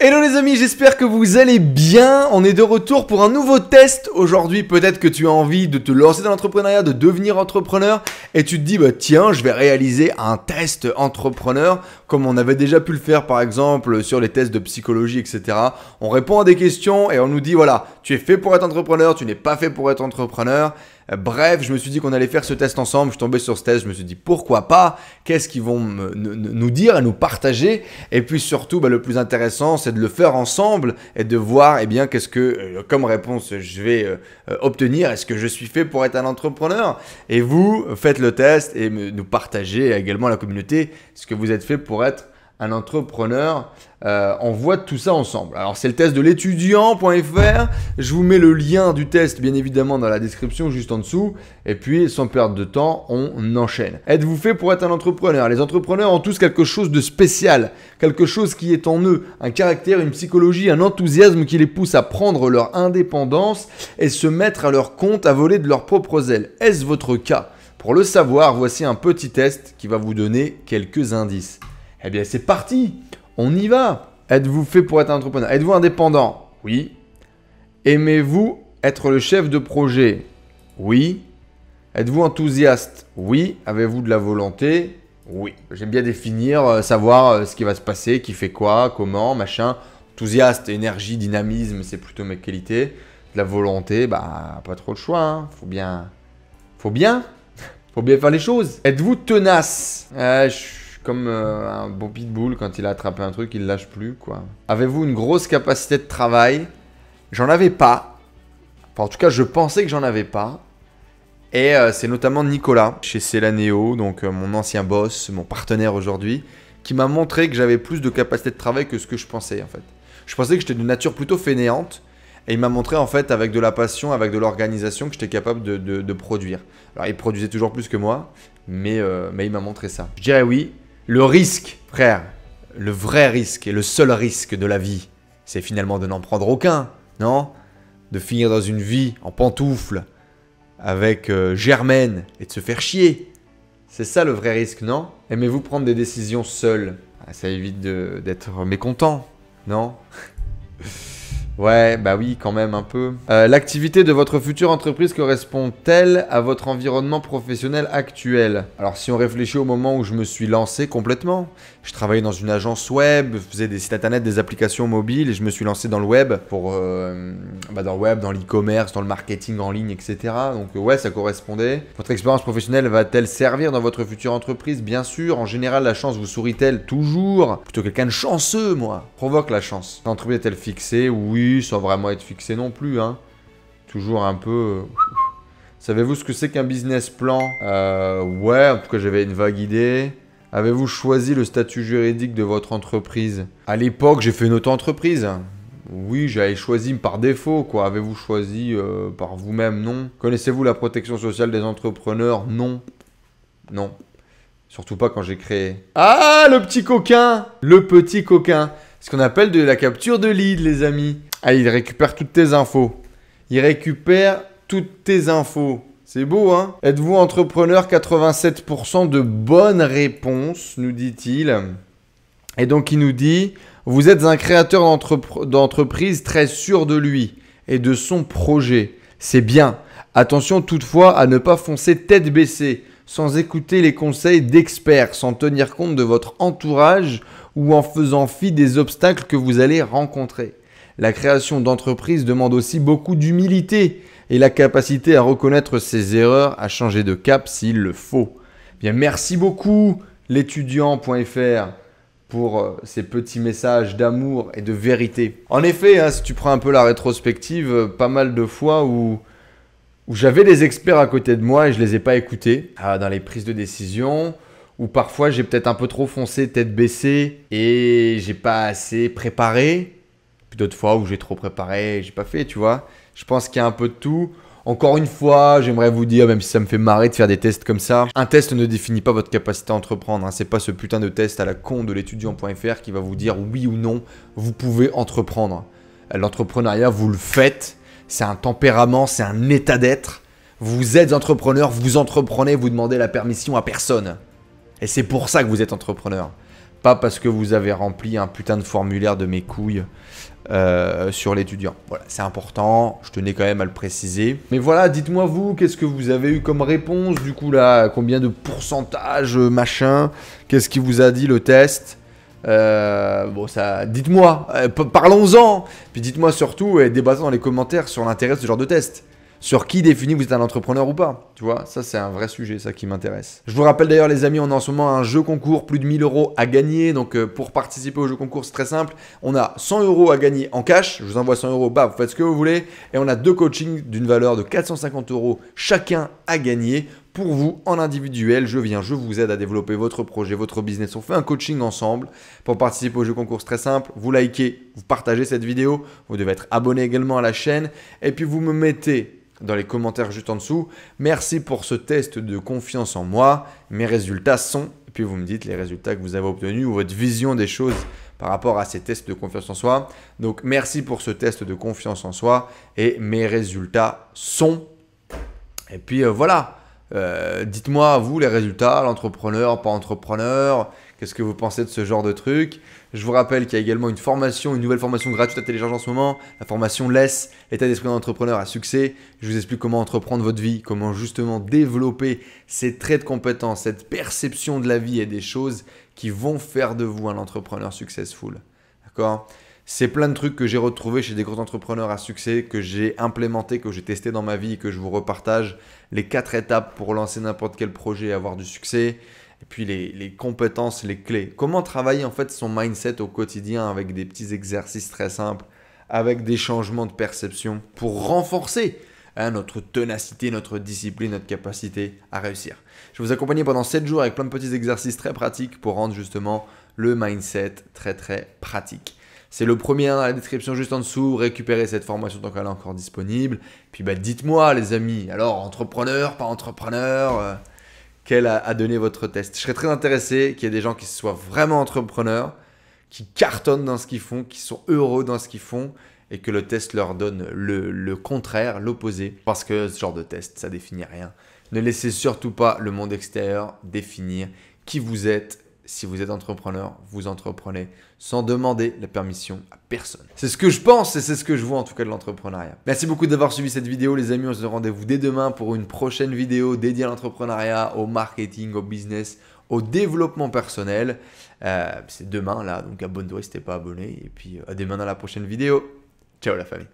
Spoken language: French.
Hello les amis, j'espère que vous allez bien. On est de retour pour un nouveau test. Aujourd'hui, peut-être que tu as envie de te lancer dans l'entrepreneuriat, de devenir entrepreneur et tu te dis, bah tiens, je vais réaliser un test entrepreneur comme on avait déjà pu le faire par exemple sur les tests de psychologie, etc. On répond à des questions et on nous dit, voilà, tu es fait pour être entrepreneur, tu n'es pas fait pour être entrepreneur. Bref, je me suis dit qu'on allait faire ce test ensemble. Je suis tombé sur ce test, je me suis dit pourquoi pas, qu'est-ce qu'ils vont nous dire et nous partager. Et puis surtout, le plus intéressant, c'est de le faire ensemble et de voir qu'est-ce que comme réponse je vais obtenir. Est-ce que je suis fait pour être un entrepreneur? Et vous, faites le test et nous partagez également à la communauté ce que vous êtes fait pour être un entrepreneur. On voit tout ça ensemble. Alors c'est le test de l'étudiant.fr. Je vous mets le lien du test bien évidemment dans la description juste en dessous. Et puis sans perdre de temps, on enchaîne. Êtes-vous fait pour être un entrepreneur? Les entrepreneurs ont tous quelque chose de spécial, quelque chose qui est en eux, un caractère, une psychologie, un enthousiasme qui les pousse à prendre leur indépendance et se mettre à leur compte, à voler de leurs propres ailes. Est-ce votre cas? Pour le savoir, voici un petit test qui va vous donner quelques indices. Eh bien, c'est parti, on y va. Êtes-vous fait pour être un entrepreneur? Êtes-vous indépendant? Oui. Aimez-vous être le chef de projet? Oui. Êtes-vous enthousiaste? Oui. Avez-vous de la volonté? Oui. J'aime bien définir, savoir ce qui va se passer, qui fait quoi, comment, machin. Enthousiaste, énergie, dynamisme, c'est plutôt mes qualités. De la volonté, pas trop le choix, hein. Faut bien faire les choses. Êtes-vous tenace? Comme un bon pitbull, quand il a attrapé un truc, il ne lâche plus, quoi. Avez-vous une grosse capacité de travail? J'en avais pas. Enfin, en tout cas, je pensais que j'en avais pas. Et c'est notamment Nicolas, chez Celaneo, donc mon ancien boss, mon partenaire aujourd'hui, qui m'a montré que j'avais plus de capacité de travail que ce que je pensais, en fait. Je pensais que j'étais de nature plutôt fainéante. Et il m'a montré, en fait, avec de la passion, avec de l'organisation, que j'étais capable de produire. Alors, il produisait toujours plus que moi, mais il m'a montré ça. Je dirais oui. Le risque, frère, le vrai risque et le seul risque de la vie, c'est finalement de n'en prendre aucun, non? De finir dans une vie en pantoufles avec Germaine et de se faire chier. C'est ça le vrai risque, non? Aimez-vous prendre des décisions seul? Ça évite d'être mécontent, non? Ouais, oui, quand même un peu. L'activité de votre future entreprise correspond-elle à votre environnement professionnel actuel? Alors, si on réfléchit au moment où je me suis lancé complètement, je travaillais dans une agence web, je faisais des sites internet, des applications mobiles et je me suis lancé dans le web pour, dans l'e-commerce, dans le marketing en ligne, etc. Donc, ouais, ça correspondait. Votre expérience professionnelle va-t-elle servir dans votre future entreprise? Bien sûr. En général, la chance vous sourit-elle toujours? Plutôt quelqu'un de chanceux, moi. Provoque la chance. L'entreprise est-elle fixée? Oui. Sans vraiment être fixé non plus, hein. Toujours un peu... Savez-vous ce que c'est qu'un business plan? Ouais, en tout cas j'avais une vague idée. Avez-vous choisi le statut juridique de votre entreprise? À l'époque, j'ai fait une auto-entreprise. Oui, j'avais choisi par défaut, quoi. Avez-vous choisi par vous-même? Non. Connaissez-vous la protection sociale des entrepreneurs? Non. Non. Surtout pas quand j'ai créé. Ah, le petit coquin! Le petit coquin. Ce qu'on appelle de la capture de lead, les amis. Ah, il récupère toutes tes infos. Il récupère toutes tes infos. C'est beau, hein? Êtes-vous entrepreneur? 87% de bonnes réponses, nous dit-il. Et donc, il nous dit, vous êtes un créateur d'entreprise très sûr de lui et de son projet. C'est bien. Attention toutefois à ne pas foncer tête baissée, sans écouter les conseils d'experts, sans tenir compte de votre entourage ou en faisant fi des obstacles que vous allez rencontrer. La création d'entreprise demande aussi beaucoup d'humilité et la capacité à reconnaître ses erreurs, à changer de cap s'il le faut. Bien, merci beaucoup l'étudiant.fr pour ces petits messages d'amour et de vérité. En effet, hein, si tu prends un peu la rétrospective, pas mal de fois où j'avais des experts à côté de moi et je ne les ai pas écoutés dans les prises de décision, où parfois j'ai peut-être un peu trop foncé tête baissée et j'ai pas assez préparé. Puis d'autres fois où j'ai trop préparé et j'ai pas fait, tu vois. Je pense qu'il y a un peu de tout. Encore une fois, j'aimerais vous dire, même si ça me fait marrer de faire des tests comme ça, un test ne définit pas votre capacité à entreprendre, hein. C'est pas ce putain de test à la con de l'étudiant.fr qui va vous dire oui ou non, vous pouvez entreprendre. L'entrepreneuriat, vous le faites. C'est un tempérament, c'est un état d'être. Vous êtes entrepreneur, vous entreprenez, vous demandez la permission à personne. Et c'est pour ça que vous êtes entrepreneur. Pas parce que vous avez rempli un putain de formulaire de mes couilles sur l'étudiant. Voilà, c'est important, je tenais quand même à le préciser. Mais voilà, dites-moi vous, qu'est-ce que vous avez eu comme réponse du coup là, combien de pourcentage, machin, qu'est-ce qui vous a dit le test? Bon, ça, dites-moi, parlons-en. Puis dites-moi surtout, et débattons dans les commentaires sur l'intérêt de ce genre de test. Sur qui définit vous êtes un entrepreneur ou pas. Tu vois, ça c'est un vrai sujet, ça qui m'intéresse. Je vous rappelle d'ailleurs les amis, on a en ce moment un jeu concours, plus de 1000 € à gagner. Donc pour participer au jeu concours, c'est très simple. On a 100 € à gagner en cash. Je vous envoie 100 €, bah, vous faites ce que vous voulez. Et on a 2 coachings d'une valeur de 450 € chacun à gagner. Pour vous, en individuel, je vous aide à développer votre projet, votre business. On fait un coaching ensemble. Pour participer au jeu concours, c'est très simple. Vous likez, vous partagez cette vidéo. Vous devez être abonné également à la chaîne. Et puis vous me mettez dans les commentaires juste en dessous, merci pour ce test de confiance en moi, mes résultats sont, et puis vous me dites les résultats que vous avez obtenus ou votre vision des choses par rapport à ces tests de confiance en soi. Donc merci pour ce test de confiance en soi et mes résultats sont, et puis voilà, dites-moi vous les résultats, l'entrepreneur, pas entrepreneur, qu'est-ce que vous pensez de ce genre de truc? Je vous rappelle qu'il y a également une formation, une nouvelle formation gratuite à télécharger en ce moment. La formation Laisse l'état d'esprit d'un entrepreneur à succès. Je vous explique comment entreprendre votre vie, comment justement développer ces traits de compétence, cette perception de la vie et des choses qui vont faire de vous un entrepreneur successful. D'accord? C'est plein de trucs que j'ai retrouvés chez des gros entrepreneurs à succès, que j'ai implémentés, que j'ai testé dans ma vie et que je vous repartage. Les 4 étapes pour lancer n'importe quel projet et avoir du succès. Et puis les compétences, les clés. Comment travailler en fait son mindset au quotidien avec des petits exercices très simples, avec des changements de perception pour renforcer notre ténacité, notre discipline, notre capacité à réussir. Je vais vous accompagner pendant 7 jours avec plein de petits exercices très pratiques pour rendre justement le mindset très très pratique. C'est le premier dans la description juste en dessous. Récupérez cette formation tant qu'elle est encore disponible. Puis bah, dites-moi les amis, alors entrepreneur, pas entrepreneur quel a donné votre test. Je serais très intéressé qu'il y ait des gens qui soient vraiment entrepreneurs, qui cartonnent dans ce qu'ils font, qui sont heureux dans ce qu'ils font et que le test leur donne le contraire, l'opposé. Parce que ce genre de test, ça ne définit rien. Ne laissez surtout pas le monde extérieur définir qui vous êtes. Si vous êtes entrepreneur, vous entreprenez sans demander la permission à personne. C'est ce que je pense et c'est ce que je vois en tout cas de l'entrepreneuriat. Merci beaucoup d'avoir suivi cette vidéo les amis. On se donne rendez-vous dès demain pour une prochaine vidéo dédiée à l'entrepreneuriat, au marketing, au business, au développement personnel. C'est demain là, donc abonne-toi si t'es pas abonné. Et puis à demain dans la prochaine vidéo. Ciao la famille.